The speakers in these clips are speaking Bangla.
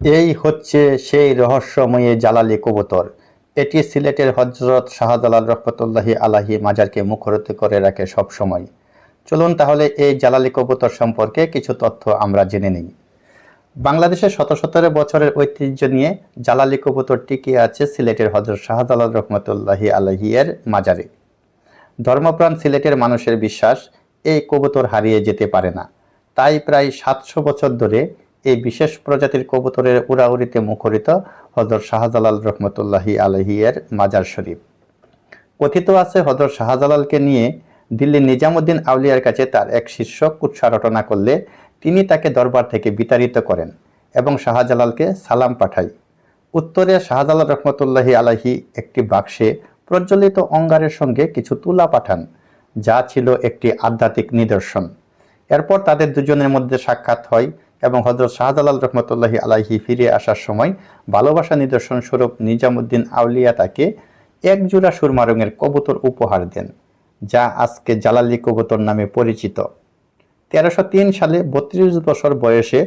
এই হচ্ছে সেই রহস্যময়ী জালালি কবুতর। এটি সিলেটের হযরত শাহজালাল রহমতুল্লাহি আলাহি মাজারকে মুখরিত করে রাখে সব সময়। চলুন তাহলে এই জালালি কবুতর সম্পর্কে কিছু তথ্য আমরা জেনে নিই। বাংলাদেশের শত শতর বছরের ঐতিহ্য নিয়ে জালালি কবুতর টিকে আছে সিলেটের হযরত শাহজালাল রহমতুল্লাহি আলাহি এর মাজারে। ধর্মপ্রাণ সিলেটের মানুষের বিশ্বাস এই কবুতর হারিয়ে যেতে পারে না। তাই প্রায় ৭০০ বছর ধরে এই বিশেষ প্রজাতির কবুতরের উড়াউড়িতে মুখরিত হযরত শাহজালাল রহমতুল্লাহি আলাইহি এর মাজার শরীফ। কথিত আছে হযরত শাহজালালকে নিয়ে দিল্লির নিজামুদ্দিন আউলিয়ার কাছে তার এক শিষ্য কুৎসা রটনা করলে তিনি তাকে দরবার থেকে বিতাড়িত করেন এবং শাহজালালকে সালাম পাঠায়। উত্তরে শাহজালাল রহমতুল্লাহি আলাইহি একটি বাক্সে প্রজ্বলিত অঙ্গারের সঙ্গে কিছু তুলা পাঠান, যা ছিল একটি আধ্যাত্মিক নিদর্শন। এরপর তাদের দুজনের মধ্যে সাক্ষাৎ হয় এবং হযরত শাহজালাল রহমতুল্লাহি আলাইহি ফিরে আসার সময় ভালোবাসা নিদর্শন স্বরূপ নিজামুদ্দিন আউলিয়া তাকে এক জোড়া সুরমা রঙের কবুতর উপহার দেন, যা আজকে জালালি কবুতর নামে পরিচিত। 1303 সালে 32 বছর বয়সে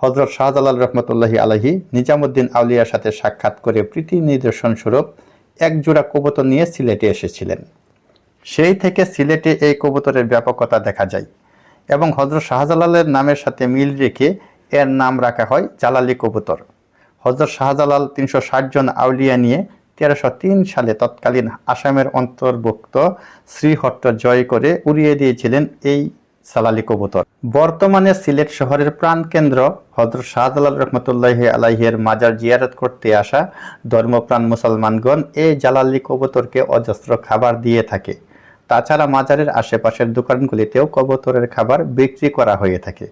হযরত শাহজালাল রহমতুল্লাহি আলাইহি নিজামুদ্দিন আউলিয়ার সাথে সাক্ষাৎ করে প্রীতি নিদর্শন স্বরূপ এক জোড়া কবুতর নিয়ে সিলেটে এসেছিলেন। সেই থেকে সিলেটে এই কবুতরের ব্যাপকতা দেখা যায় এবং হযরত শাহজালালের নামের সাথে মিল রেখে এর নাম রাখা হয় জালালি কবুতর। হযরত শাহজালাল 360 জন আউলিয়া নিয়ে 1303 সালে তৎকালীন আসামের অন্তর্ভুক্ত শ্রীহট্ট জয় করে উড়িয়ে দিয়েছিলেন এই জালালি কবুতর। বর্তমানে সিলেট শহরের প্রাণকেন্দ্র হযরত শাহজালাল রহমতুল্লাহি আলাইহির মাজার জিয়ারত করতে আসা ধর্মপ্রাণ মুসলমানগণ এই জালালি কবুতরকে অজস্র খাবার দিয়ে থাকে। তাছাড়া মাজারের আশেপাশের দোকানগুলিতেও কবুতরের খাবার বিক্রি করা হয়ে থাকে।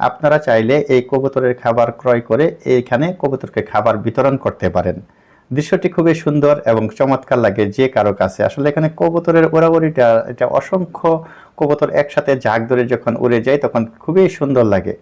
আপনারা চাইলে এই কবুতরের খাবার ক্রয় করে এইখানে কবুতরকে খাবার বিতরণ করতে পারেন। দৃশ্যটি খুবই সুন্দর এবং চমৎকার লাগে যে কারো কাছে। আসলে এখানে কবুতরের এটা অসংখ্য কবুতর একসাথে ঝাঁক ধরে যখন উড়ে যায় তখন খুবই সুন্দর লাগে।